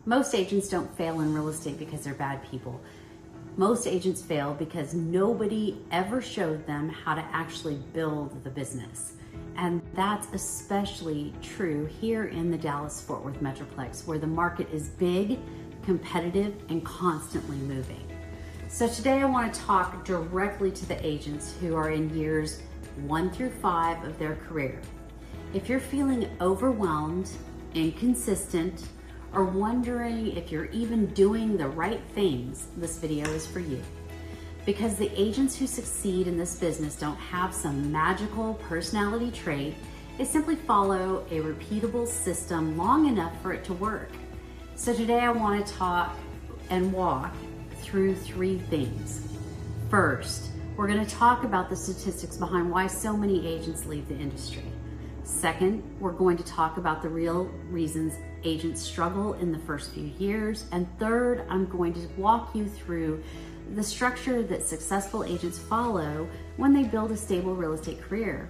Most agents don't fail in real estate because they're bad people. Most agents fail because nobody ever showed them how to actually build the business. And that's especially true here in the Dallas-Fort Worth Metroplex, where the market is big, competitive, and constantly moving. So today I want to talk directly to the agents who are in years 1 through 5 of their career. If you're feeling overwhelmed, inconsistent, or wondering if you're even doing the right things, this video is for you. Because the agents who succeed in this business don't have some magical personality trait. They simply follow a repeatable system long enough for it to work. So today I want to talk and walk through 3 things. First, we're going to talk about the statistics behind why so many agents leave the industry. Second, we're going to talk about the real reasons agents struggle in the first few years. And third, I'm going to walk you through the structure that successful agents follow when they build a stable real estate career.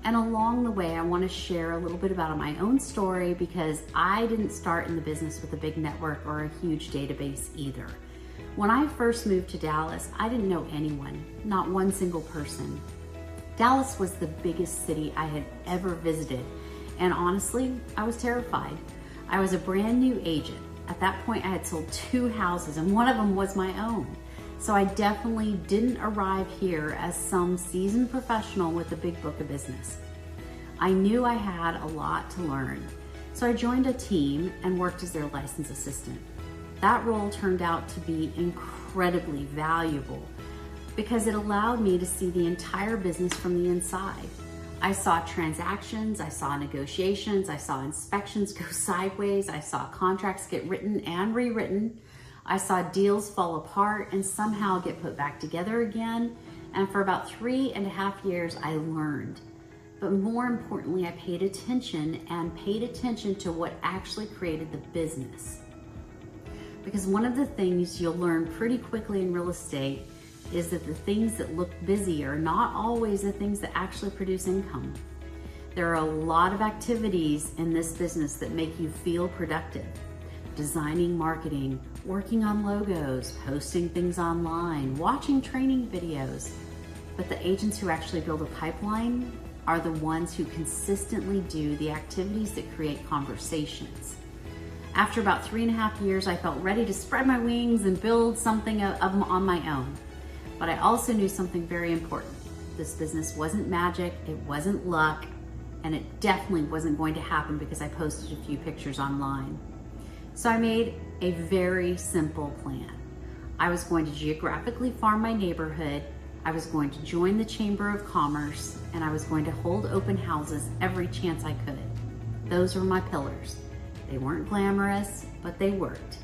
And along the way, I want to share a little bit about my own story, because I didn't start in the business with a big network or a huge database either. When I first moved to Dallas, I didn't know anyone, not one single person. Dallas was the biggest city I had ever visited, and honestly, I was terrified. I was a brand new agent. At that point, I had sold 2 houses, and one of them was my own. So I definitely didn't arrive here as some seasoned professional with a big book of business. I knew I had a lot to learn, so I joined a team and worked as their licensed assistant. That role turned out to be incredibly valuable, because it allowed me to see the entire business from the inside. I saw transactions, I saw negotiations, I saw inspections go sideways, I saw contracts get written and rewritten, I saw deals fall apart and somehow get put back together again. And for about 3.5 years, I learned. But more importantly, I paid attention to what actually created the business. Because one of the things you'll learn pretty quickly in real estate is that the things that look busy are not always the things that actually produce income. There are a lot of activities in this business that make you feel productive. Designing marketing, working on logos, posting things online, watching training videos. But the agents who actually build a pipeline are the ones who consistently do the activities that create conversations. After about 3.5 years, I felt ready to spread my wings and build something on my own. But I also knew something very important. This business wasn't magic, it wasn't luck, and it definitely wasn't going to happen because I posted a few pictures online. So I made a very simple plan. I was going to geographically farm my neighborhood, I was going to join the Chamber of Commerce, and I was going to hold open houses every chance I could. Those were my pillars. They weren't glamorous, but they worked.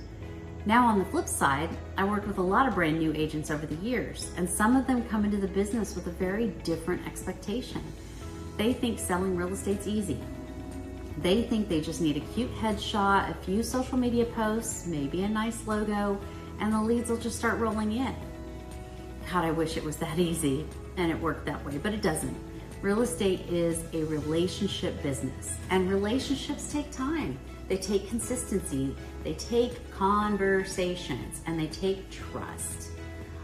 Now on the flip side, I worked with a lot of brand new agents over the years, and some of them come into the business with a very different expectation. They think selling real estate's easy. They think they just need a cute headshot, a few social media posts, maybe a nice logo, and the leads will just start rolling in. God, I wish it was that easy and it worked that way, but it doesn't. Real estate is a relationship business, and relationships take time. They take consistency, they take conversations, and they take trust.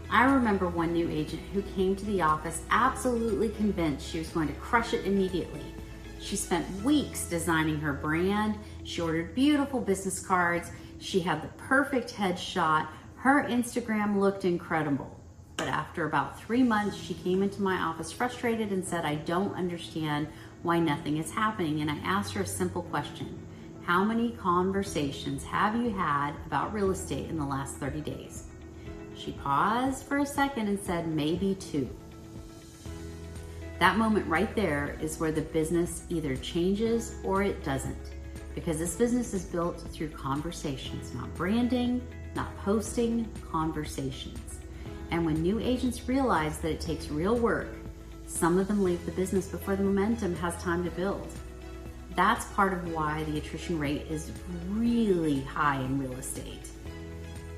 I remember one new agent who came to the office absolutely convinced she was going to crush it immediately. She spent weeks designing her brand, she ordered beautiful business cards, she had the perfect headshot, her Instagram looked incredible. But after about 3 months, she came into my office frustrated and said, "I don't understand why nothing is happening." And I asked her a simple question. How many conversations have you had about real estate in the last 30 days? She paused for a second and said, maybe 2. That moment right there is where the business either changes or it doesn't. Because this business is built through conversations, not branding, not posting, conversations. And when new agents realize that it takes real work, some of them leave the business before the momentum has time to build. That's part of why the attrition rate is really high in real estate.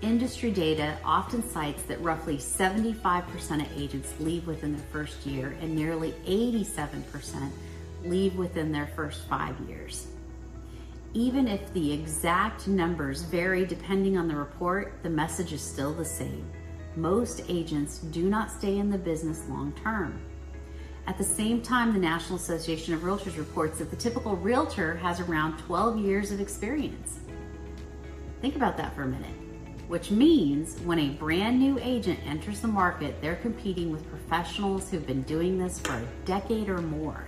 Industry data often cites that roughly 75% of agents leave within their first year and nearly 87% leave within their first 5 years. Even if the exact numbers vary depending on the report, the message is still the same. Most agents do not stay in the business long term. At the same time, the National Association of Realtors reports that the typical realtor has around 12 years of experience. Think about that for a minute. Which means when a brand new agent enters the market, they're competing with professionals who've been doing this for a decade or more.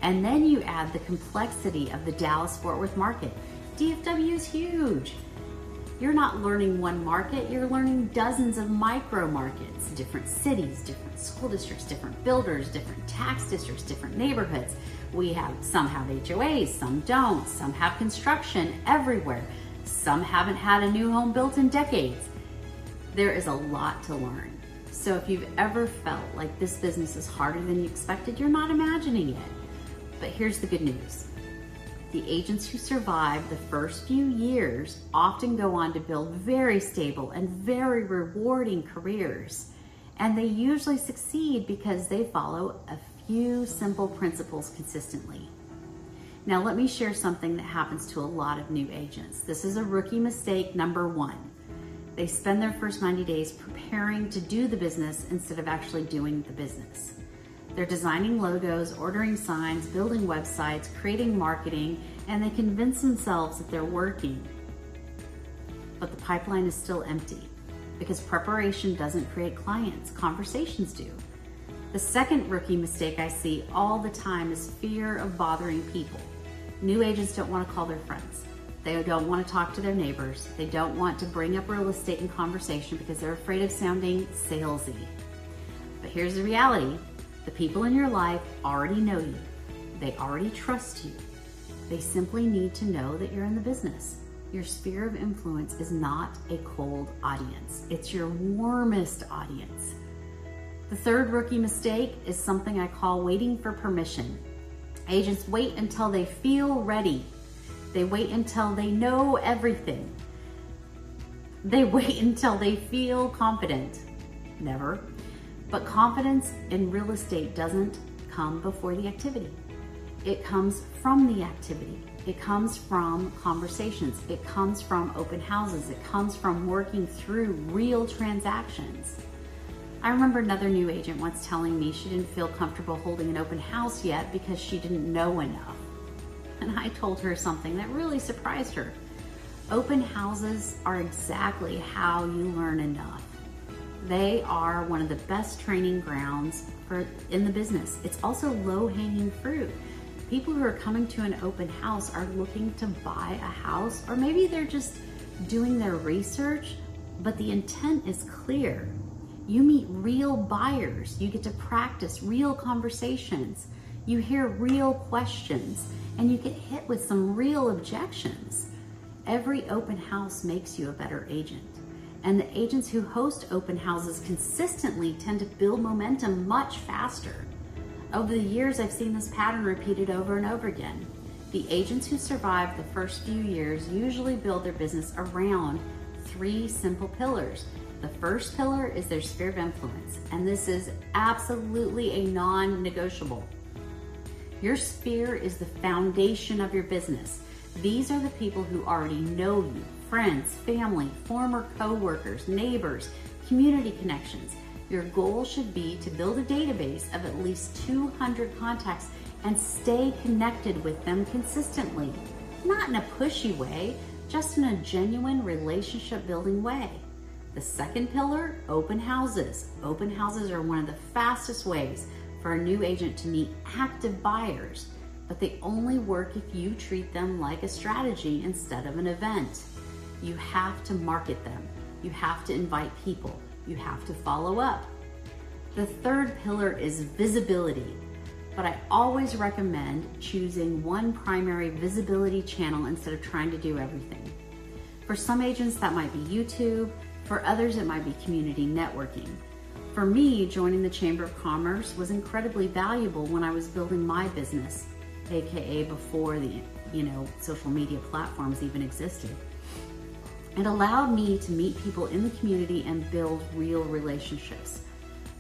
And then you add the complexity of the Dallas-Fort Worth market. DFW is huge. You're not learning one market, you're learning dozens of micro markets, different cities, different school districts, different builders, different tax districts, different neighborhoods. Some have HOAs, some don't, some have construction everywhere. Some haven't had a new home built in decades. There is a lot to learn. So if you've ever felt like this business is harder than you expected, you're not imagining it. But here's the good news. The agents who survive the first few years often go on to build very stable and very rewarding careers. And they usually succeed because they follow a few simple principles consistently. Now let me share something that happens to a lot of new agents. This is a rookie mistake number one. They spend their first 90 days preparing to do the business instead of actually doing the business. They're designing logos, ordering signs, building websites, creating marketing, and they convince themselves that they're working. But the pipeline is still empty because preparation doesn't create clients, conversations do. The second rookie mistake I see all the time is fear of bothering people. New agents don't want to call their friends. They don't want to talk to their neighbors. They don't want to bring up real estate in conversation because they're afraid of sounding salesy. But here's the reality. The people in your life already know you. They already trust you. They simply need to know that you're in the business. Your sphere of influence is not a cold audience. It's your warmest audience. The third rookie mistake is something I call waiting for permission. Agents wait until they feel ready. They wait until they know everything. They wait until they feel confident. Never. But confidence in real estate doesn't come before the activity. It comes from the activity. It comes from conversations. It comes from open houses. It comes from working through real transactions. I remember another new agent once telling me she didn't feel comfortable holding an open house yet because she didn't know enough. And I told her something that really surprised her. Open houses are exactly how you learn enough. They are one of the best training grounds in the business. It's also low-hanging fruit. People who are coming to an open house are looking to buy a house, or maybe they're just doing their research, but the intent is clear. You meet real buyers. You get to practice real conversations. You hear real questions, and you get hit with some real objections. Every open house makes you a better agent. And the agents who host open houses consistently tend to build momentum much faster. Over the years, I've seen this pattern repeated over and over again. The agents who survive the first few years usually build their business around three simple pillars. The first pillar is their sphere of influence, and this is absolutely a non-negotiable. Your sphere is the foundation of your business. These are the people who already know you, friends, family, former co-workers, neighbors, community connections. Your goal should be to build a database of at least 200 contacts and stay connected with them consistently. Not in a pushy way, just in a genuine relationship building way. The second pillar, open houses. Open houses are one of the fastest ways for a new agent to meet active buyers, but they only work if you treat them like a strategy instead of an event. You have to market them. You have to invite people. You have to follow up. The third pillar is visibility, but I always recommend choosing one primary visibility channel instead of trying to do everything. For some agents, that might be YouTube. For others, it might be community networking. For me, joining the Chamber of Commerce was incredibly valuable when I was building my business, AKA before the social media platforms even existed. It allowed me to meet people in the community and build real relationships.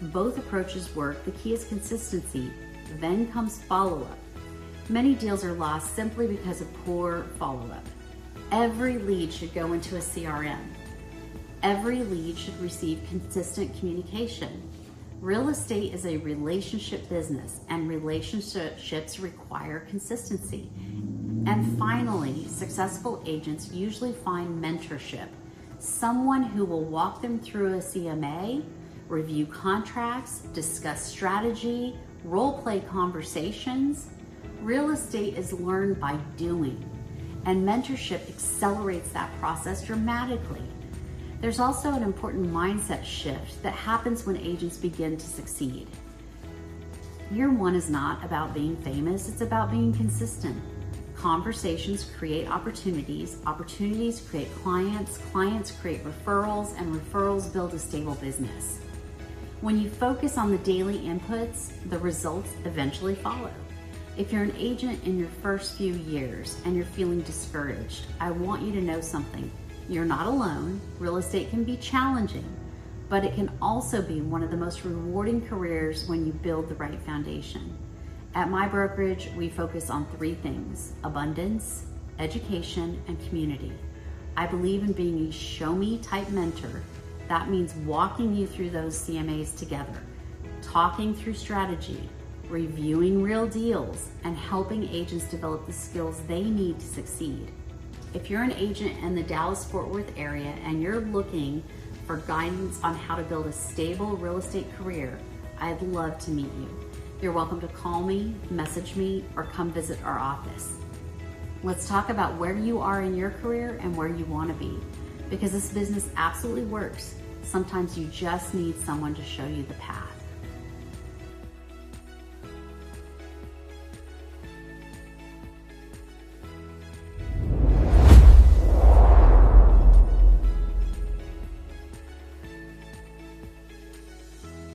Both approaches work. The key is consistency. Then comes follow-up. Many deals are lost simply because of poor follow-up. Every lead should go into a CRM. Every lead should receive consistent communication. Real estate is a relationship business, and relationships require consistency. And finally, successful agents usually find mentorship, someone who will walk them through a CMA, review contracts, discuss strategy, role-play conversations. Real estate is learned by doing, and mentorship accelerates that process dramatically. There's also an important mindset shift that happens when agents begin to succeed. Year one is not about being famous, it's about being consistent. Conversations create opportunities, opportunities create clients, clients create referrals, and referrals build a stable business. When you focus on the daily inputs, the results eventually follow. If you're an agent in your first few years and you're feeling discouraged, I want you to know something. You're not alone. Real estate can be challenging, but it can also be one of the most rewarding careers when you build the right foundation. At my brokerage, we focus on three things: abundance, education, and community. I believe in being a show-me type mentor. That means walking you through those CMAs together, talking through strategy, reviewing real deals, and helping agents develop the skills they need to succeed. If you're an agent in the Dallas-Fort Worth area and you're looking for guidance on how to build a stable real estate career, I'd love to meet you. You're welcome to call me, message me, or come visit our office. Let's talk about where you are in your career and where you want to be, because this business absolutely works. Sometimes you just need someone to show you the path.